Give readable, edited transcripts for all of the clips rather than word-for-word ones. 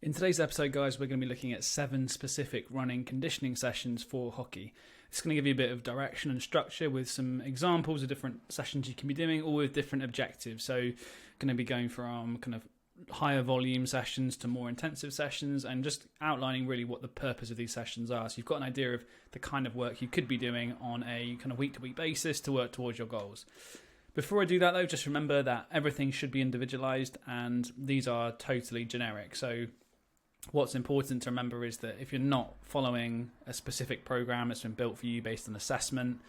In today's episode, guys, we're going to be looking at 7 specific running conditioning sessions for hockey. It's going to give you a bit of direction and structure with some examples of different sessions you can be doing, all with different objectives. So, going to be going from kind of higher volume sessions to more intensive sessions and just outlining really what the purpose of these sessions are. So you've got an idea of the kind of work you could be doing on a kind of week-to-week basis to work towards your goals. Before I do that, though, just remember that everything should be individualized and these are totally generic. So what's important to remember is that if you're not following a specific program that's been built for you based on assessment,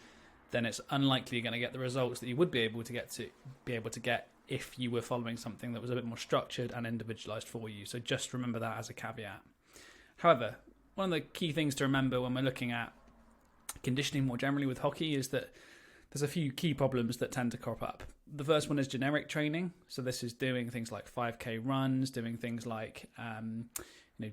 then it's unlikely you're going to get the results that you would be able to get if you were following something that was a bit more structured and individualized for you. So just remember that as a caveat. However, one of the key things to remember when we're looking at conditioning more generally with hockey is that there's a few key problems that tend to crop up. The first one is generic training. So this is doing things like 5K runs, doing things like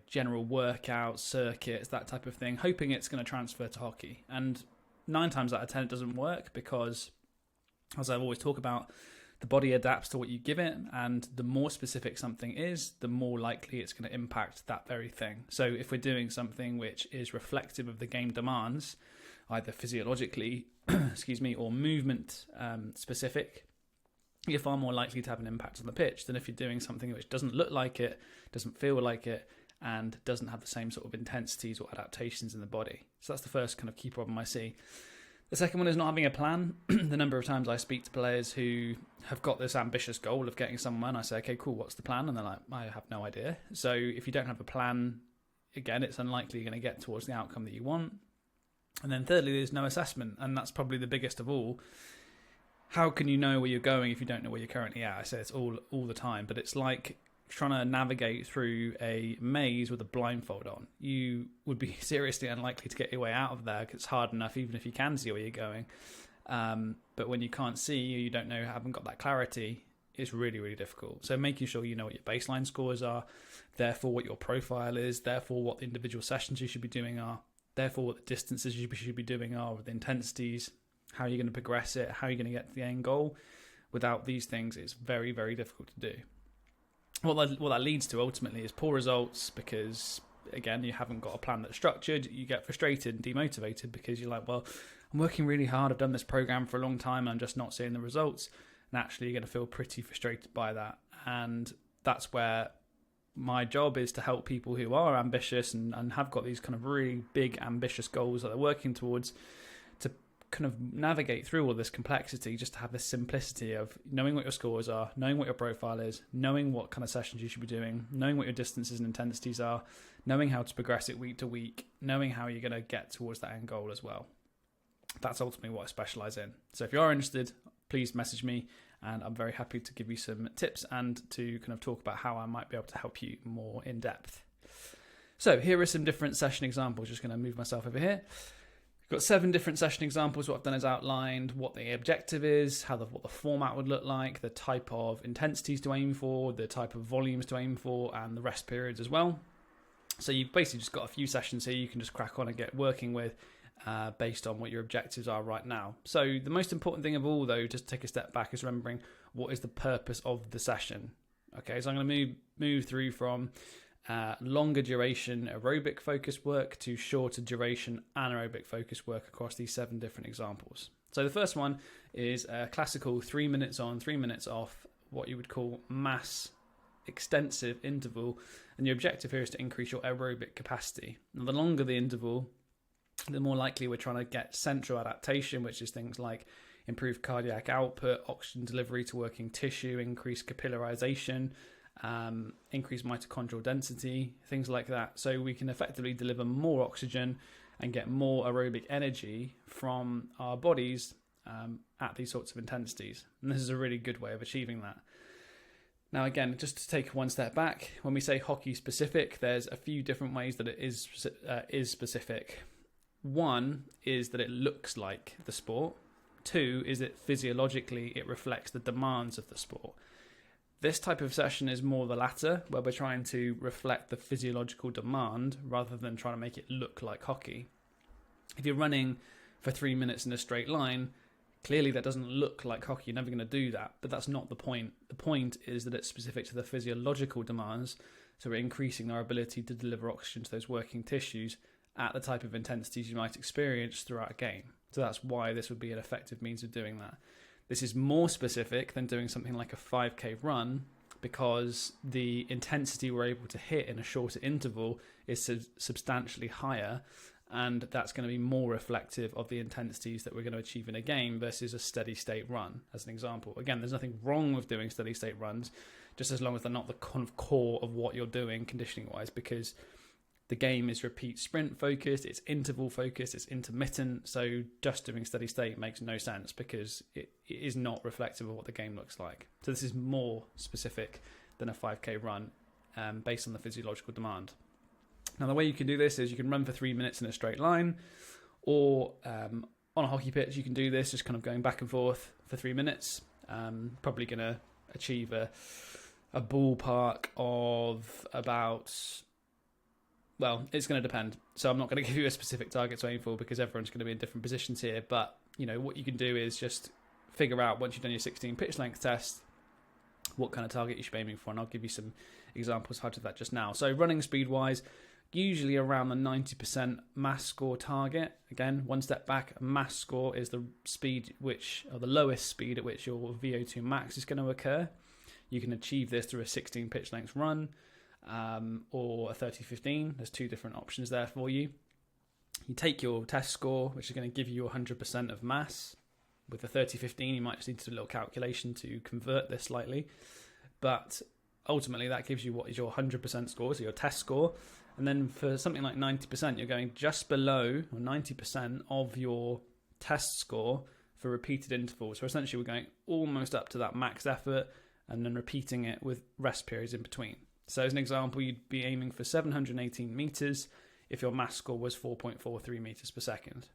general workouts, circuits, that type of thing, hoping it's going to transfer to hockey. And 9 times out of 10 it doesn't work because, as I've always talked about, the body adapts to what you give it, and the more specific something is, the more likely it's going to impact that very thing. So if we're doing something which is reflective of the game demands, either physiologically, or movement specific, you're far more likely to have an impact on the pitch than if you're doing something which doesn't look like it, doesn't feel like it, and doesn't have the same sort of intensities or adaptations in the body. So that's the first kind of key problem I see. The second one is not having a plan. The number of times I speak to players who have got this ambitious goal of getting someone, I say, okay, cool, what's the plan? And they're like, I have no idea. So if you don't have a plan, again, it's unlikely you're going to get towards the outcome that you want. And then thirdly, there's no assessment, and that's probably the biggest of all. How can you know where you're going if you don't know where you're currently at? I say it's all the time, but it's like trying to navigate through a maze with a blindfold on. You would be seriously unlikely to get your way out of there because it's hard enough even if you can see where you're going. But when you can't see, you don't know, haven't got that clarity, it's really, really difficult. So making sure you know what your baseline scores are, therefore what your profile is, therefore what the individual sessions you should be doing are, therefore what the distances you should be doing are with the intensities, how you're going to progress it, how you're going to get to the end goal. Without these things, it's very, very difficult to do. What that leads to ultimately is poor results because, again, you haven't got a plan that's structured. You get frustrated and demotivated because you're like, well, I'm working really hard. I've done this program for a long time and I'm just not seeing the results. Naturally, you're going to feel pretty frustrated by that. And that's where my job is to help people who are ambitious and have got these kind of really big, ambitious goals that they're working towards to kind of navigate through all this complexity, just to have this simplicity of knowing what your scores are, knowing what your profile is, knowing what kind of sessions you should be doing, knowing what your distances and intensities are, knowing how to progress it week to week, knowing how you're going to get towards that end goal as well. That's ultimately what I specialize in. So if you are interested, please message me and I'm very happy to give you some tips and to kind of talk about how I might be able to help you more in depth. So here are some different session examples. Just going to move myself over here. We've got 7 different session examples. What I've done is outlined what the objective is, what the format would look like, the type of intensities to aim for, the type of volumes to aim for, and the rest periods as well. So you've basically just got a few sessions here you can just crack on and get working with based on what your objectives are right now. So the most important thing of all, though, just to take a step back, is remembering what is the purpose of the session. Okay, so I'm going to move through from longer duration aerobic focused work to shorter duration anaerobic focused work across these 7 different examples. So the first one is a classical 3 minutes on, 3 minutes off, what you would call mass extensive interval, and your objective here is to increase your aerobic capacity. Now, the longer the interval, the more likely we're trying to get central adaptation, which is things like improved cardiac output, oxygen delivery to working tissue, increased capillarization, increased mitochondrial density, things like that. So we can effectively deliver more oxygen and get more aerobic energy from our bodies at these sorts of intensities. And this is a really good way of achieving that. Now, again, just to take one step back, when we say hockey specific, there's a few different ways that it is specific. One is that it looks like the sport. 2 is that physiologically it reflects the demands of the sport. This type of session is more the latter, where we're trying to reflect the physiological demand rather than trying to make it look like hockey. If you're running for 3 minutes in a straight line, clearly that doesn't look like hockey. You're never going to do that, but that's not the point. The point is that it's specific to the physiological demands So we're increasing our ability to deliver oxygen to those working tissues at the type of intensities you might experience throughout a game. So that's why this would be an effective means of doing that. This is more specific than doing something like a 5K run, because the intensity we're able to hit in a shorter interval is substantially higher, and that's going to be more reflective of the intensities that we're going to achieve in a game versus a steady state run, as an example. Again, there's nothing wrong with doing steady state runs, just as long as they're not the kind of core of what you're doing conditioning wise, because the game is repeat sprint focused, it's interval focused, it's intermittent. So just doing steady state makes no sense, because it is not reflective of what the game looks like. So this is more specific than a 5K run, based on the physiological demand. Now, the way you can do this is you can run for 3 minutes in a straight line, or on a hockey pitch, you can do this just kind of going back and forth for 3 minutes. Probably going to achieve a ballpark of about, well, it's going to depend. So I'm not going to give you a specific target to aim for, because everyone's going to be in different positions here. But, what you can do is just figure out, once you've done your 16 pitch length test, what kind of target you should be aiming for. And I'll give you some examples how to do that just now. So running speed wise, usually around the 90% mass score target. Again, one step back, mass score is the speed or the lowest speed at which your VO2 max is going to occur. You can achieve this through a 16 pitch length run, or a 30-15. There's two different options there for you. You take your test score, which is going to give you 100% of mass. With the 30-15, you might just need to do a little calculation to convert this slightly. But ultimately, that gives you what is your 100% score, so your test score. And then for something like 90%, you're going just below, or 90% of your test score for repeated intervals. So essentially, we're going almost up to that max effort, and then repeating it with rest periods in between. So as an example, you'd be aiming for 718 meters if your mass score was 4.43 meters per second.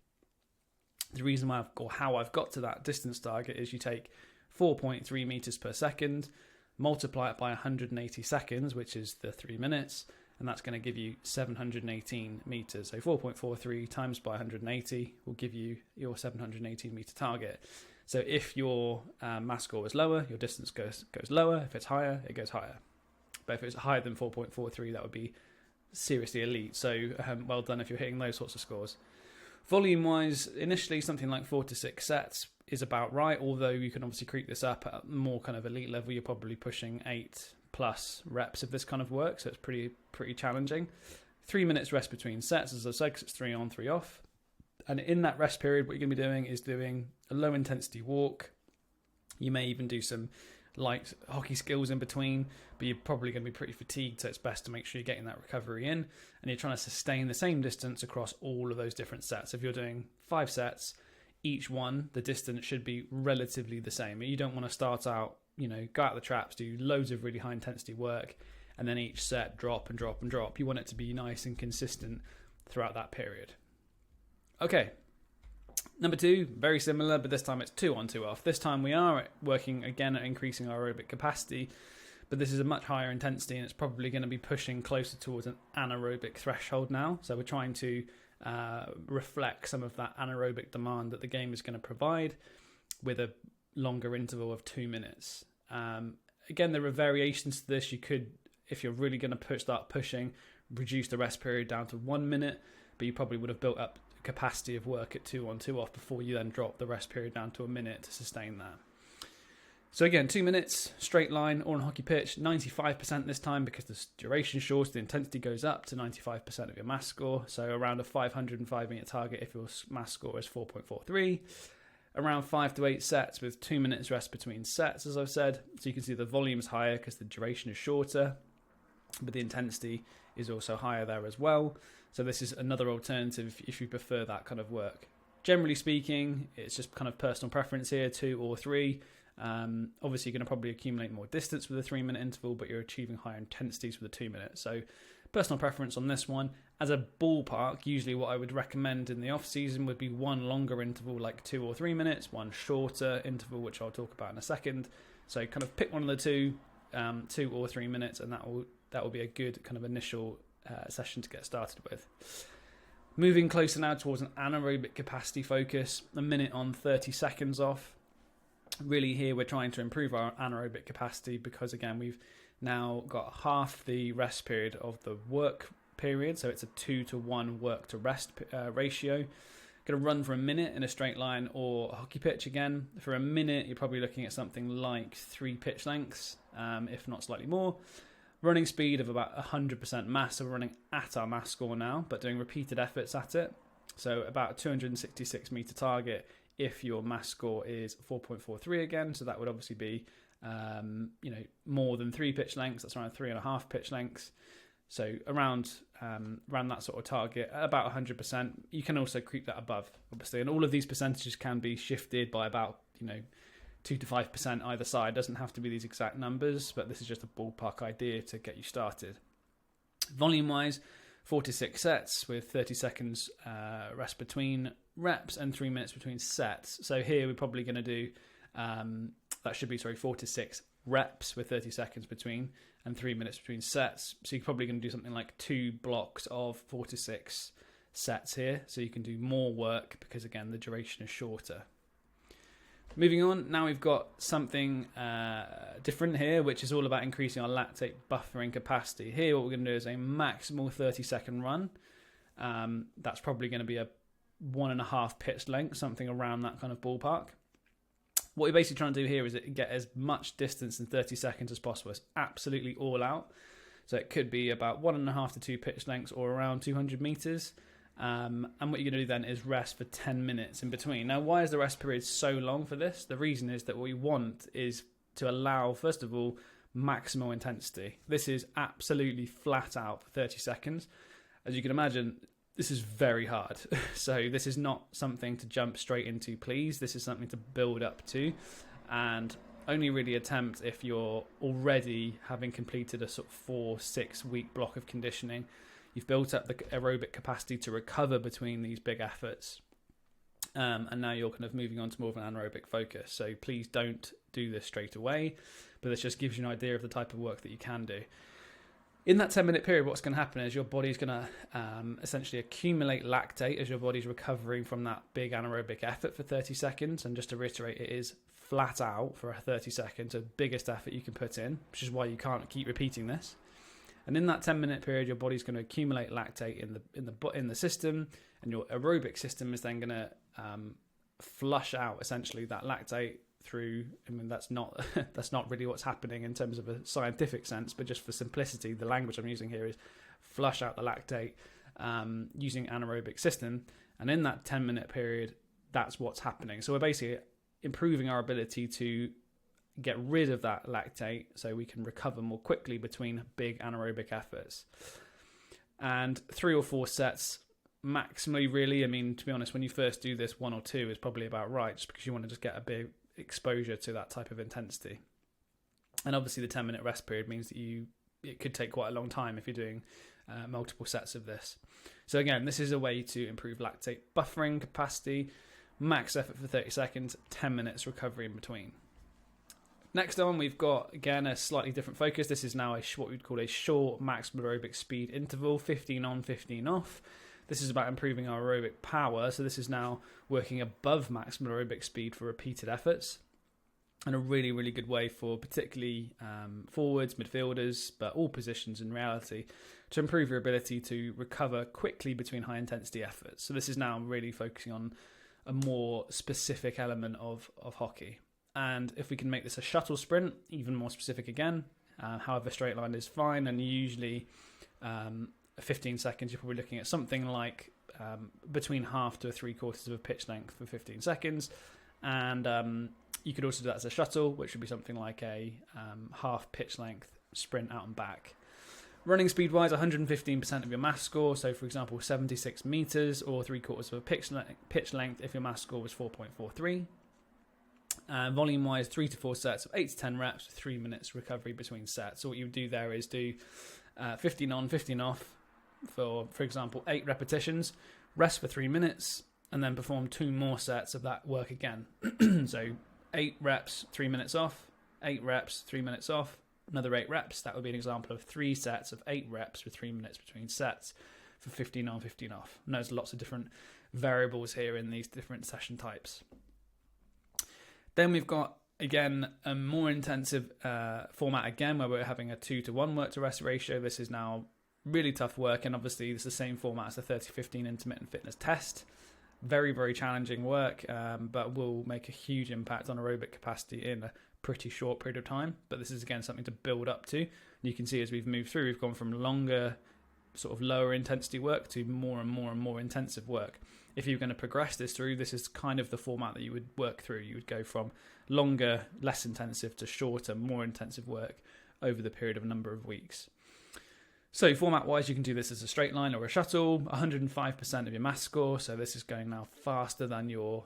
The reason why how I've got to that distance target is you take 4.3 meters per second, multiply it by 180 seconds, which is the 3 minutes, and that's going to give you 718 meters. So 4.43 times by 180 will give you your 718 meter target. So if your mass score is lower, your distance goes lower. If it's higher, it goes higher. But if it's higher than 4.43, that would be seriously elite. So well done if you're hitting those sorts of scores. Volume-wise, initially something like 4 to 6 sets is about right, although you can obviously creep this up at more kind of elite level. You're probably pushing 8+ reps of this kind of work, so it's pretty challenging. 3 minutes rest between sets, as I said, 'cause it's 3 on, 3 off. And in that rest period, what you're going to be doing is doing a low-intensity walk. You may even do some light hockey skills in between, but you're probably going to be pretty fatigued, so it's best to make sure you're getting that recovery in, and you're trying to sustain the same distance across all of those different sets. If you're doing 5 sets, each one, the distance should be relatively the same. You don't want to start out, go out the traps, do loads of really high intensity work, and then each set drop and drop and drop. You want it to be nice and consistent throughout that period. Okay. Number 2, very similar, but this time it's 2 on, 2 off. This time we are working again at increasing our aerobic capacity, but this is a much higher intensity, and it's probably going to be pushing closer towards an anaerobic threshold now. So we're trying to reflect some of that anaerobic demand that the game is going to provide with a longer interval of 2 minutes. Again, there are variations to this. You could, if you're really going to start pushing, reduce the rest period down to 1 minute, but you probably would have built up capacity of work at 2 on, 2 off before you then drop the rest period down to 1 minute to sustain that. So again, 2 minutes, straight line, or on a hockey pitch, 95% this time, because the duration is short, the intensity goes up to 95% of your mass score. So around a 505 meter target if your mass score is 4.43. Around 5 to 8 sets with 2 minutes rest between sets, as I've said. So you can see the volume is higher because the duration is shorter, but the intensity is also higher there as well. So this is another alternative if you prefer that kind of work. Generally speaking, it's just kind of personal preference here, 2 or 3. Obviously, you're going to probably accumulate more distance with a 3 minute interval, but you're achieving higher intensities with a 2 minute. So personal preference on this one. As a ballpark, usually what I would recommend in the off season would be one longer interval, like 2 or 3 minutes, one shorter interval, which I'll talk about in a second. So kind of pick one of the two, 2 or 3 minutes, and that will be a good kind of initial session to get started with. Moving closer now towards an anaerobic capacity focus, 1 minute on, 30 seconds off. Really here we're trying to improve our anaerobic capacity because again we've now got half the rest period of the work period, so it's a 2-to-1 work to rest ratio. Going to run for a minute in a straight line or a hockey pitch again. For a minute, you're probably looking at something like 3 pitch lengths, if not slightly more. Running speed of about 100% mass, so we're running at our mass score now, but doing repeated efforts at it. So about a 266 meter target if your mass score is 4.43 again, so that would obviously be more than 3 pitch lengths. That's around 3.5 pitch lengths. So around that sort of target, about 100%. You can also creep that above, obviously, and all of these percentages can be shifted by about 2 to 5% either side. It doesn't have to be these exact numbers, but this is just a ballpark idea to get you started. Volume-wise, 4 to 6 sets with 30 seconds rest between reps and 3 minutes between sets. So here we're probably going to do 4 to 6 reps with 30 seconds between and 3 minutes between sets. So you're probably going to do something like 2 blocks of 4 to 6 sets here. So you can do more work because, again, the duration is shorter. Moving on, now we've got something different here, which is all about increasing our lactate buffering capacity. Here, what we're going to do is a maximal 30-second run. That's probably going to be a 1.5 pitch length, something around that kind of ballpark. What we're basically trying to do here is get as much distance in 30 seconds as possible. It's absolutely all out. So it could be about 1.5 to 2 pitch lengths or around 200 meters. And what you're going to do then is rest for 10 minutes in between. Now, why is the rest period so long for this? The reason is that what we want is to allow, first of all, maximal intensity. This is absolutely flat out for 30 seconds. As you can imagine, this is very hard. So this is not something to jump straight into, please. This is something to build up to, and only really attempt if you're already having completed a sort of 4-6 week block of conditioning. You've built up the aerobic capacity to recover between these big efforts. And now you're kind of moving on to more of an anaerobic focus. So please don't do this straight away, but this just gives you an idea of the type of work that you can do. In that 10-minute period, what's going to happen is your body's going to essentially accumulate lactate as your body's recovering from that big anaerobic effort for 30 seconds. And just to reiterate, it is flat out for 30 seconds, the biggest effort you can put in, which is why you can't keep repeating this. And in that 10-minute period, your body's going to accumulate lactate in the system, and your aerobic system is then going to flush out essentially that lactate through. I mean, that's not really what's happening in terms of a scientific sense, but just for simplicity, the language I'm using here is flush out the lactate using anaerobic system. And in that 10-minute period, that's what's happening. So we're basically improving our ability to get rid of that lactate so we can recover more quickly between big anaerobic efforts. And 3 or 4 sets maximally, really. I mean, to be honest, when you first do this, 1 or 2 is probably about right, just because you want to just get a big exposure to that type of intensity. And obviously the 10-minute rest period means that it could take quite a long time if you're doing multiple sets of this. So again, this is a way to improve lactate buffering capacity, max effort for 30 seconds, 10 minutes recovery in between. Next on, we've got, again, a slightly different focus. This is now what we'd call a short maximum aerobic speed interval, 15 on, 15 off. This is about improving our aerobic power. So this is now working above maximum aerobic speed for repeated efforts. And a really, really good way for particularly forwards, midfielders, but all positions in reality, to improve your ability to recover quickly between high intensity efforts. So this is now really focusing on a more specific element of hockey. And if we can make this a shuttle sprint, even more specific again, however, straight line is fine. And usually 15 seconds, you're probably looking at something like between half to 3/4 of a pitch length for 15 seconds. And you could also do that as a shuttle, which would be something like a half pitch length sprint out and back. Running speed wise, 115% of your mass score. So for example, 76 meters or 3/4 of a pitch length if your mass score was 4.43. Volume wise, 3 to 4 sets of 8 to 10 reps, 3 minutes recovery between sets. So what you would do there is do 15 on, 15 off for example, 8 repetitions, rest for 3 minutes, and then perform 2 more sets of that work again. So 8 reps, 3 minutes off, 8 reps, 3 minutes off, another 8 reps. That would be an example of 3 sets of 8 reps with 3 minutes between sets for 15 on, 15 off. And there's lots of different variables here in these different session types. Then we've got Again, a more intensive format again, where we're having a 2-to-1 work to rest ratio. This is now really tough work, and obviously it's the same format as the 30-15 intermittent fitness test. Very, very challenging work, but will make a huge impact on aerobic capacity in a pretty short period of time. But this is again something to build up to. And you can see as we've moved through, we've gone from longer, sort of lower intensity work to more and more and more intensive work. If you're going to progress this through, this is kind of the format that you would work through. You would go from longer, less intensive to shorter, more intensive work over the period of a number of weeks. So format-wise, you can do this as a straight line or a shuttle, 105% of your mass score. So this is going now faster than your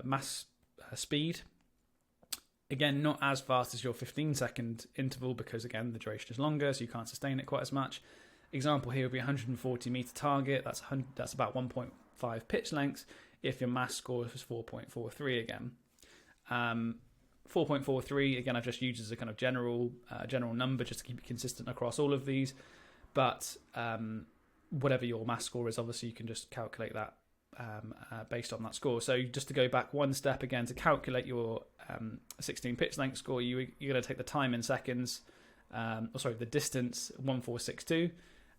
mass speed. Again, not as fast as your 15-second interval because, again, the duration is longer, so you can't sustain it quite as much. Example here would be 140-meter target. That's about 1.5 pitch lengths if your mass score is 4.43 again. 4.43, again, I've just used as a kind of general number just to keep it consistent across all of these. But whatever your mass score is, obviously you can just calculate that based on that score. So just to go back one step again, to calculate your 16 pitch length score, you're going to take the time in seconds, the distance, 1462,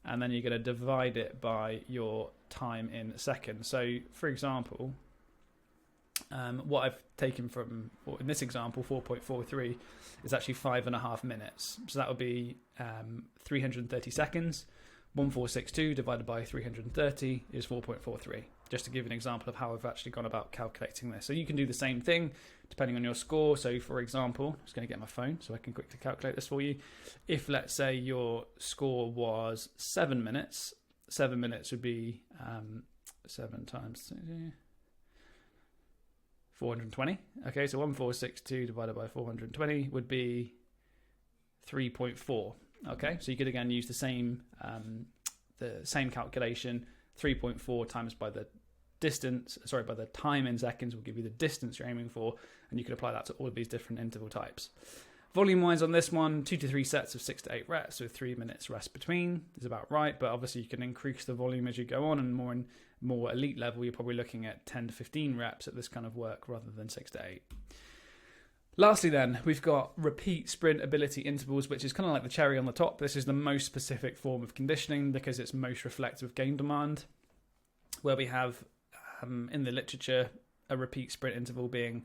and then you're going to divide it by your time in seconds. So, for example, what I've taken from, in this example, 4.43 is actually 5.5 minutes. So that would be 330 seconds. 1462 divided by 330 is 4.43. Just to give an example of how I've actually gone about calculating this. So you can do the same thing depending on your score. So for example, I'm just going to get my phone so I can quickly calculate this for you. If let's say your score was 7 minutes, 7 minutes would be 7 times 420. Okay, so 1462 divided by 420 would be 3.4. Okay, so you could again use the same calculation. 3.4 times by the time in seconds will give you the distance you're aiming for, and you could apply that to all of these different interval types. Volume wise on this one, 2 to 3 sets of 6 to 8 reps with 3 minutes rest between is about right, but obviously you can increase the volume as you go on, and more elite level, you're probably looking at 10 to 15 reps at this kind of work rather than 6 to 8. Lastly then, we've got repeat sprint ability intervals, which is kind of like the cherry on the top. This is the most specific form of conditioning because it's most reflective of game demand, where we have in the literature a repeat sprint interval being,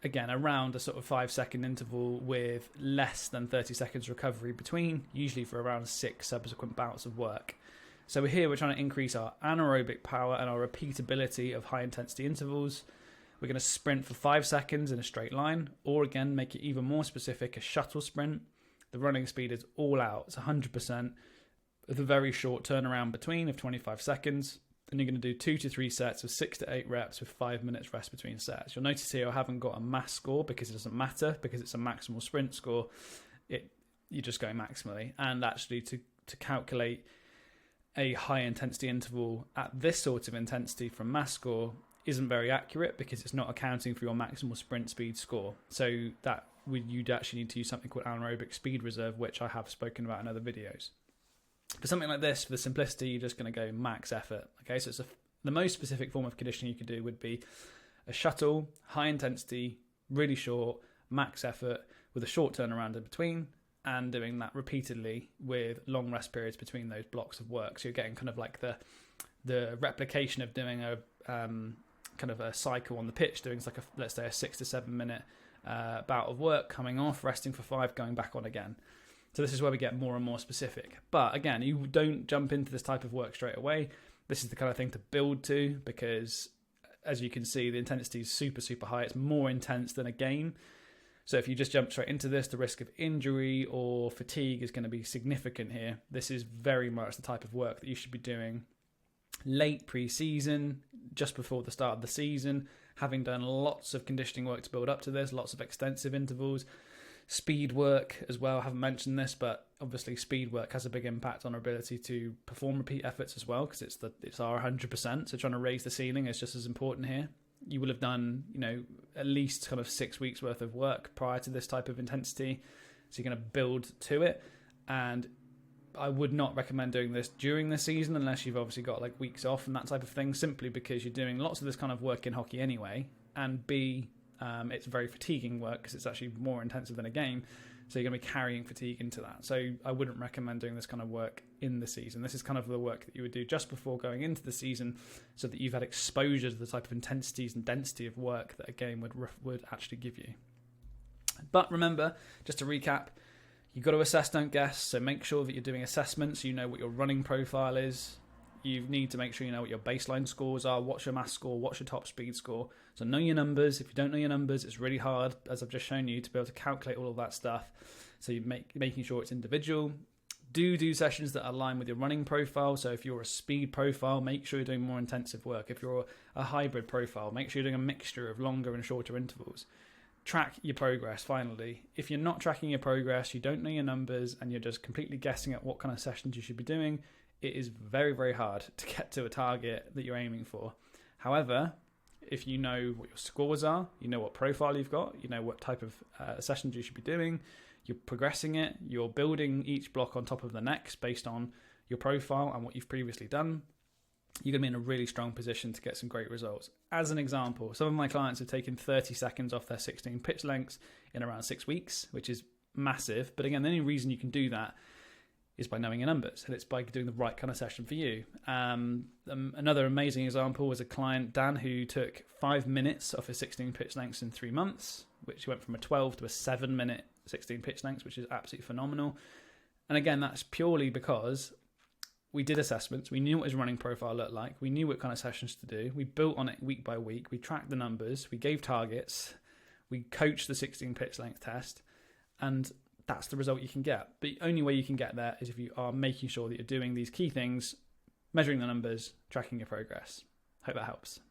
again, around a sort of 5-second interval with less than 30 seconds recovery between, usually for around 6 subsequent bouts of work. So here we're trying to increase our anaerobic power and our repeatability of high intensity intervals. We're going to sprint for 5 seconds in a straight line, or again, make it even more specific, a shuttle sprint. The running speed is all out. It's 100% with a very short turnaround between of 25 seconds. And you're going to do 2 to 3 sets of 6 to 8 reps with 5 minutes rest between sets. You'll notice here I haven't got a mass score because it doesn't matter, because it's a maximal sprint score. You're just going maximally. And actually to calculate a high intensity interval at this sort of intensity from mass score isn't very accurate because it's not accounting for your maximal sprint speed score. So you'd actually need to use something called anaerobic speed reserve, which I have spoken about in other videos. For something like this, for the simplicity, you're just going to go max effort. Okay, so the most specific form of conditioning you could do would be a shuttle, high intensity, really short, max effort with a short turnaround in between, and doing that repeatedly with long rest periods between those blocks of work. So you're getting kind of like the replication of doing a kind of a cycle on the pitch, doing like let's say a 6 to 7 minute bout of work, coming off, resting for 5, going back on again. So this is where we get more and more specific. But again, you don't jump into this type of work straight away. This is the kind of thing to build to because, as you can see, the intensity is super, super high. It's more intense than a game. So if you just jump straight into this, the risk of injury or fatigue is going to be significant here. This is very much the type of work that you should be doing late pre-season, just before the start of the season, having done lots of conditioning work to build up to this, lots of extensive intervals. Speed work as well, I haven't mentioned this, but obviously speed work has a big impact on our ability to perform repeat efforts as well, because it's our 100%, so trying to raise the ceiling is just as important here. You will have done, at least kind of 6 weeks worth of work prior to this type of intensity, so you're going to build to it, and I would not recommend doing this during the season unless you've obviously got like weeks off and that type of thing, simply because you're doing lots of this kind of work in hockey anyway, and B, It's very fatiguing work because it's actually more intensive than a game. So you're going to be carrying fatigue into that. So I wouldn't recommend doing this kind of work in the season. This is kind of the work that you would do just before going into the season so that you've had exposure to the type of intensities and density of work that a game would actually give you. But remember, just to recap, you've got to assess, don't guess. So make sure that you're doing assessments. You know what your running profile is. You need to make sure you know what your baseline scores are. What's your mass score? What's your top speed score? So know your numbers. If you don't know your numbers, it's really hard, as I've just shown you, to be able to calculate all of that stuff. So you making sure it's individual. Do sessions that align with your running profile. So if you're a speed profile, make sure you're doing more intensive work. If you're a hybrid profile, make sure you're doing a mixture of longer and shorter intervals. Track your progress, finally. If you're not tracking your progress, you don't know your numbers, and you're just completely guessing at what kind of sessions you should be doing, it is very, very hard to get to a target that you're aiming for. However, if you know what your scores are, you know what profile you've got, you know what type of sessions you should be doing, you're progressing it, you're building each block on top of the next based on your profile and what you've previously done, you're going to be in a really strong position to get some great results. As an example, some of my clients have taken 30 seconds off their 16 pitch lengths in around 6 weeks, which is massive. But again, the only reason you can do that is by knowing your numbers, and it's by doing the right kind of session for you. Another amazing example was a client, Dan, who took 5 minutes off his 16 pitch lengths in 3 months, which went from a 12 to a 7-minute 16 pitch lengths, which is absolutely phenomenal. And again, that's purely because we did assessments. We knew what his running profile looked like. We knew what kind of sessions to do. We built on it week by week. We tracked the numbers. We gave targets. We coached the 16 pitch length test. And that's the result you can get. But the only way you can get there is if you are making sure that you're doing these key things, measuring the numbers, tracking your progress. Hope that helps.